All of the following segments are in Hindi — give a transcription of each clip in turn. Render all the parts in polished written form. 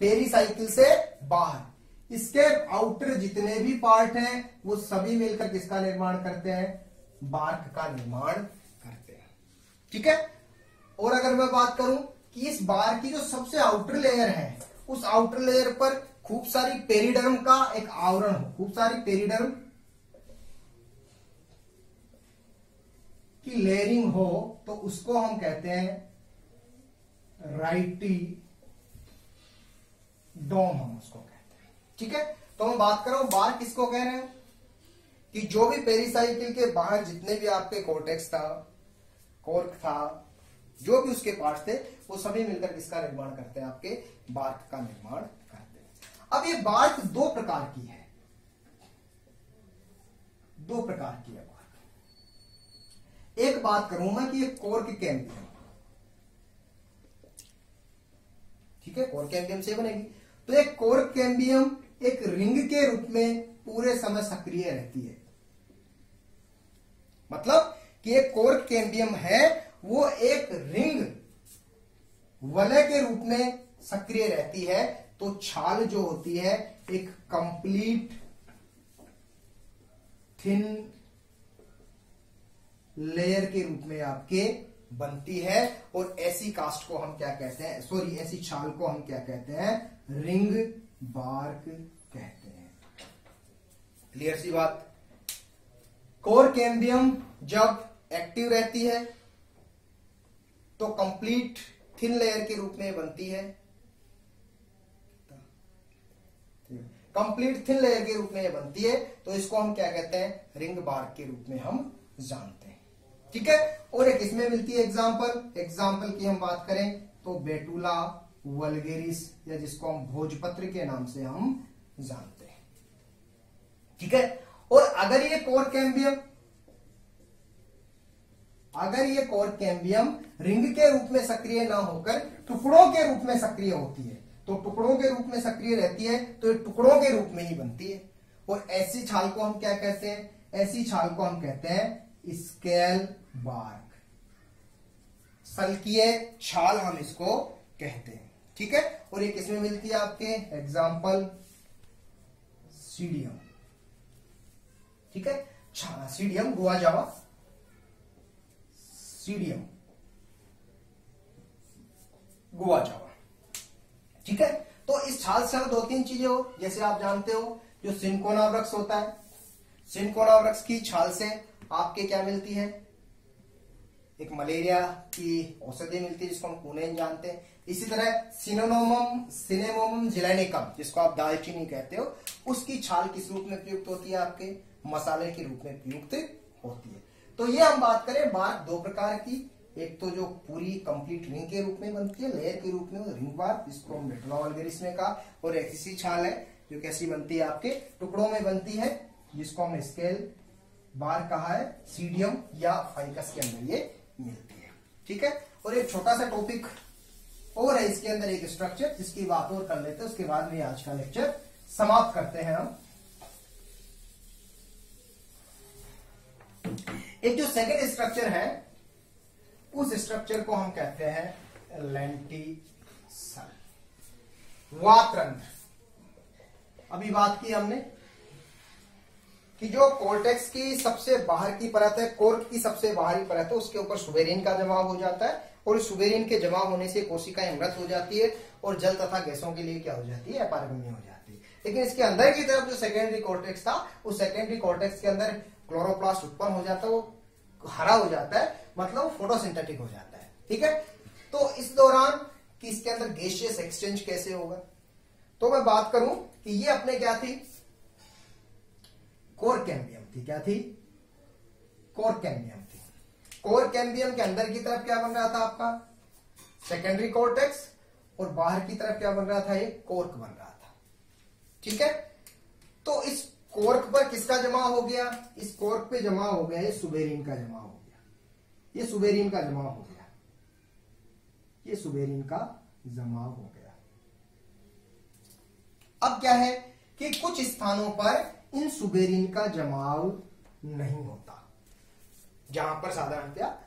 पेरिसाइकिल से बाहर इसके आउटर जितने भी पार्ट हैं वो सभी मिलकर किसका निर्माण करते हैं, बार्क का निर्माण करते हैं। ठीक है। और अगर मैं बात करूं कि इस बार्क की जो सबसे आउटर लेयर है उस आउटर लेयर पर खूब सारी पेरिडर्म का एक आवरण हो, खूब सारी पेरिडर्म की लेयरिंग हो, तो उसको हम कहते हैं राइटी डोम, हम उसको कहते हैं। ठीक है। तो मैं बात कर रहा हूं बार्क किसको कह रहे हैं कि जो भी पेरिसाइकिल के बाहर जितने भी आपके कोर्टेक्स था, कॉर्क था, जो भी उसके पार्ट्स थे वो सभी मिलकर किसका निर्माण करते हैं, आपके बार्क का निर्माण करते हैं। अब ये बार्क दो प्रकार की है, दो प्रकार की है बार्क। एक बात करूं मैं कि ये कॉर्क कैम्बियम, ठीक है, कॉर्क कैम्बियम से बनेगी। तो एक कॉर्क कैम्बियम एक रिंग के रूप में पूरे समय सक्रिय रहती है, मतलब कि एक कॉर्क कैम्बियम है वो एक रिंग वलय के रूप में सक्रिय रहती है। तो छाल जो होती है एक कंप्लीट थिन लेयर के रूप में आपके बनती है, और ऐसी कास्ट को हम क्या कहते हैं, सॉरी ऐसी छाल को हम क्या कहते हैं, रिंग बार्क कहते हैं। क्लियर सी बात। कॉर्क कैम्बियम जब एक्टिव रहती है तो कंप्लीट थिन लेयर के रूप में बनती है, कंप्लीट थिन लेयर के रूप में बनती है, तो इसको हम क्या कहते हैं, रिंग बार्क के रूप में हम जानते हैं। ठीक है। और एक इसमें मिलती है एग्जाम्पल की हम बात करें तो बेटुला वल्गेरिस, या जिसको हम भोजपत्र के नाम से हम जानते हैं। ठीक है। और अगर ये कॉर्क कैम्बियम रिंग के रूप में सक्रिय ना होकर टुकड़ों के रूप में सक्रिय होती है, तो टुकड़ों के रूप में सक्रिय रहती है, तो ये टुकड़ों के रूप में ही बनती है। और ऐसी छाल को हम क्या कहते हैं, ऐसी छाल को हम कहते हैं स्केल बार्क, सल्कीय छाल हम इसको कहते हैं। ठीक है। और ये किसमें मिलती है आपके, एग्जाम्पल सीडियम। ठीक है। सीडियम, गुआ जावा, सीडियम, गुआ जावा। ठीक है। तो इस छाल से हम दो तीन चीजें हो, जैसे आप जानते हो जो सिनकोना वृक्ष होता है, सिनकोना वृक्ष की छाल से आपके क्या मिलती है, एक मलेरिया की औषधि मिलती है जिसको हम कुनेन जानते हैं। इसी तरह सिनेमोमम जिलेनिकम, जिसको आप दालचीनी कहते हो, उसकी छाल किस रूप में प्रयुक्त होती है, आपके मसाले के रूप में प्रयुक्त होती है। तो ये हम बात करें बार्क दो प्रकार की, एक तो जो पूरी कंप्लीट रिंग के रूप में बनती है, लेयर के रूप में रिंग बार्क, जिसको हम बेटुला वल्गेरिस में कहा, और एक ऐसी छाल है जो कैसी बनती है, आपके टुकड़ों में बनती है, जिसको हम स्केल बार कहा है, सीडियम या फाइकस के अंदर ये मिलती है। ठीक है। और एक छोटा सा टॉपिक और है इसके अंदर, एक स्ट्रक्चर जिसकी बात और कर लेते हैं, उसके बाद में आज का लेक्चर समाप्त करते हैं हम। एक जो सेकेंड स्ट्रक्चर है उस स्ट्रक्चर को हम कहते हैं लेंटिसल, वातरंध्र। अभी बात की हमने कि जो कोर्टेक्स की सबसे बाहर की परत है, कॉर्क की सबसे बाहरी परत है, उसके ऊपर सुबेरिन का जमाव हो जाता है, और सुबेरिन के जमाव होने से कोशिकाएं मृत हो जाती है और जल तथा गैसों के लिए क्या हो जाती है, अपारगम्य हो जाती है। लेकिन इसके अंदर की तरफ जो सेकेंडरी कॉर्टेक्स था, उस सेकेंडरी कॉर्टेक्स के अंदर क्लोरोप्लास्ट उत्पन्न हो जाता है, वो हरा हो जाता है, मतलब फोटोसिंथेटिक हो जाता है। ठीक है। तो इस दौरान कि इसके अंदर गैसियस एक्सचेंज कैसे होगा, तो मैं बात करूं कि ये अपने क्या थी, कॉर्क कैम्बियम थी, क्या थी, कॉर्क कैम्बियम थी। कॉर्क कैम्बियम के अंदर की तरफ क्या बन रहा था आपका, सेकेंडरी कॉर्टेक्स, और बाहर की तरफ क्या बन रहा था, एक कॉर्क बन रहा था। ठीक है। तो इस कॉर्क पर किसका जमाव हो गया, इस कॉर्क पे जमा हो गया, ये सुबेरिन का जमा हो गया, ये सुबेरिन का जमा हो गया, ये सुबेरिन का जमा हो गया। अब क्या है कि कुछ स्थानों पर इन सुबेरिन का जमाव नहीं होता, जहां पर साधारणतया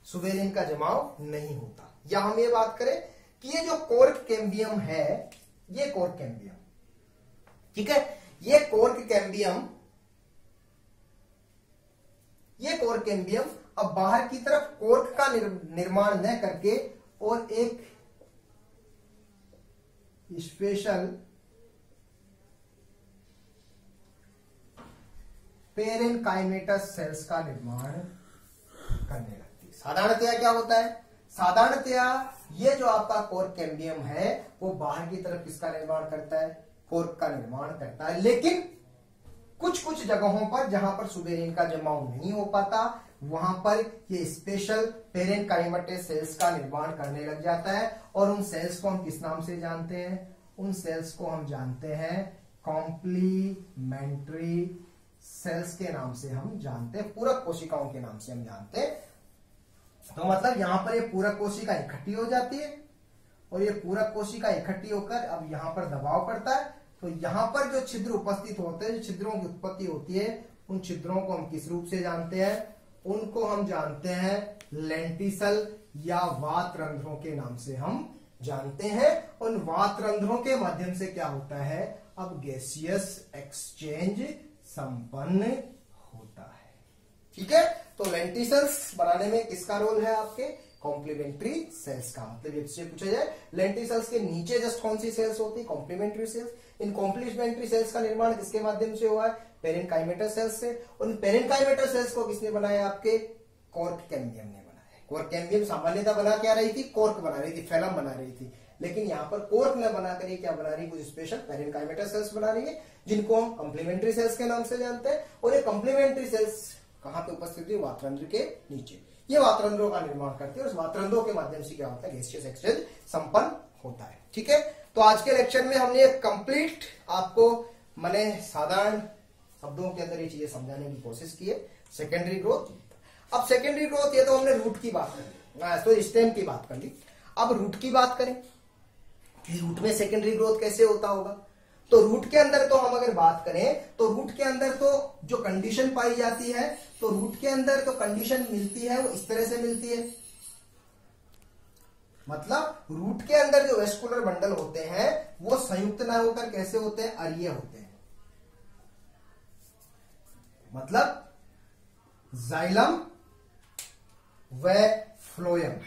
सुबेरिन का जमाव नहीं होता। या हम ये बात करें कि ये जो कॉर्क कैम्बियम है, ये कोर्क कैम्बियम, ठीक है। ये कोर्क कैम्बियम अब बाहर की तरफ कोर्क का निर्माण न करके और एक स्पेशल पेरेनकाइमेटस सेल्स का निर्माण करने लगती है। साधारणतया क्या होता है, साधारणतया ये जो आपका कोर्क कैम्बियम है वो बाहर की तरफ किसका निर्माण करता है, कोर्क का निर्माण करता है। लेकिन कुछ कुछ जगहों पर जहां पर सुबेरिन का जमाव नहीं हो पाता वहां पर ये स्पेशल पेरेनकाइमेटस सेल्स का निर्माण करने लग जाता है। और उन सेल्स को हम किस नाम से जानते हैं, उन सेल्स को हम जानते हैं कॉम्प्लीमेंट्री सेल्स के नाम से हम जानते हैं, पूरक कोशिकाओं के नाम से हम जानते हैं। तो मतलब यहां पर ये पूरक कोशिका इकट्ठी हो जाती है और ये पूरक कोशिका इकट्ठी होकर अब यहां पर दबाव पड़ता है, तो यहां पर जो छिद्र उपस्थित होते हैं, जो छिद्रों की उत्पत्ति होती है, उन छिद्रों को हम किस रूप से जानते हैं, उनको हम जानते हैं लेंटिसल या वातरंध्रों के नाम से हम जानते हैं। उन वातरंध्रों के माध्यम से क्या होता है, अब गैसियस एक्सचेंज संपन्न होता है, ठीक है। तो लेंटिसल्स बनाने में किसका रोल है, आपके कॉम्प्लीमेंट्री सेल्स का। मतलब इससे पूछा जाए लेंटिसल्स के नीचे जस्ट कौन सी सेल्स होती है, कॉम्प्लीमेंट्री सेल्स। इन कॉम्प्लीमेंट्री सेल्स का निर्माण किसके माध्यम से हुआ है, पेरेनकाइमेटस सेल्स से। उन पेरेनकाइमेटस सेल्स को किसने बनाया, आपके कोर्क कैम्बियम ने बनाया। कोर्क कैम्बियम सामान्यतः बना क्या रही थी, कोर्क बना रही थी, फैलम बना रही थी। लेकिन यहाँ पर कोर्क न बनाकर ये क्या बना रही है, कुछ स्पेशल पेरेनकाइमेटस सेल्स बना रही है जिनको हम कॉम्प्लीमेंट्री सेल्स के नाम से जानते हैं। और ये कॉम्प्लीमेंट्री सेल्स कहां पे उपस्थित है, वातरंध्र के नीचे। ये वातरंध्रों का निर्माण करती है और उस वातरंध्रों के माध्यम से क्या होता है, गैसियस एक्सचेंज संपन्न होता है, ठीक है। तो आज के लेक्चर में हमने कंप्लीट आपको माने साधारण शब्दों के अंदर ये चीजें समझाने की कोशिश की है। सेकेंडरी ग्रोथ, अब सेकेंडरी ग्रोथ ये तो हमने रूट की बात कर ली, तो स्टेम की बात कर ली। अब रूट की बात करें कि रूट में सेकेंडरी ग्रोथ कैसे होता होगा। तो रूट के अंदर तो हम अगर बात करें तो रूट के अंदर तो जो कंडीशन पाई जाती है, तो रूट के अंदर तो कंडीशन मिलती है वो इस तरह से मिलती है। मतलब रूट के अंदर जो वेस्कुलर बंडल होते हैं वो संयुक्त ना होकर कैसे होते हैं, अरीय होते हैं। मतलब जाइलम व फ्लोएम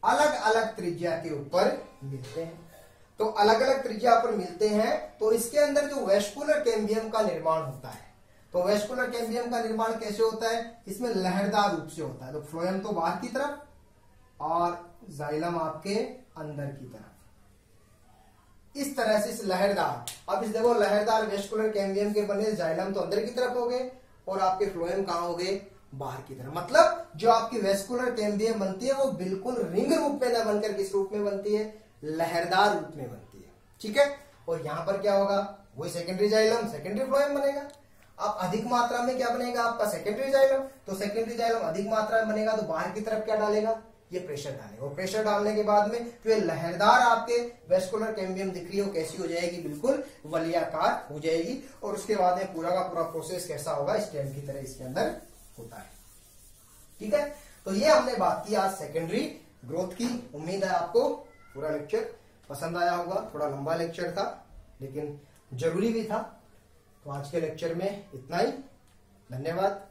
अलग अलग त्रिज्या के ऊपर मिलते हैं। तो अलग अलग त्रिज्या पर मिलते हैं तो इसके अंदर जो वेस्कुलर कैम्बियम का निर्माण होता है, तो वेस्कुलर कैम्बियम का निर्माण कैसे होता है, इसमें लहरदार रूप से होता है। तो फ्लोएम तो बाहर की तरफ और जाइलम आपके अंदर की तरफ, इस तरह से इस लहरदार। अब इस देखो लहरदार वेस्कुलर कैम्बियम के बने जाइलम तो अंदर की तरफ हो गए और आपके फ्लोएम कहां हो गए, बाहर की तरफ। मतलब जो आपकी वेस्कुलर कैम्बियम बनती है वो बिल्कुल रिंग रूप में न बनकर किस रूप में बनती है, लहरदार रूप में बनती है, ठीक है। और यहां पर क्या होगा, वही सेकेंडरी जाइलम सेकेंडरी फ्लोएम बनेगा। अब अधिक मात्रा में क्या बनेगा आपका सेकेंडरी जाइलम, तो सेकेंडरी जाइलम अधिक मात्रा में बनेगा तो बाहर की तरफ क्या डालेगा, ये प्रेशर डालेगा। और प्रेशर डालने के बाद में जो ये लहरदार आपके वेस्कुलर कैम्बियम दिख रही है वो कैसी हो जाएगी, बिल्कुल वलयाकार हो जाएगी। और उसके बाद में पूरा का पूरा प्रोसेस कैसा होगा, स्टेम की तरह इसके अंदर होता है, ठीक है। तो ये हमने बात की आज सेकेंडरी ग्रोथ की। उम्मीद है आपको पूरा लेक्चर पसंद आया होगा। थोड़ा लंबा लेक्चर था लेकिन जरूरी भी था। तो आज के लेक्चर में इतना ही, धन्यवाद।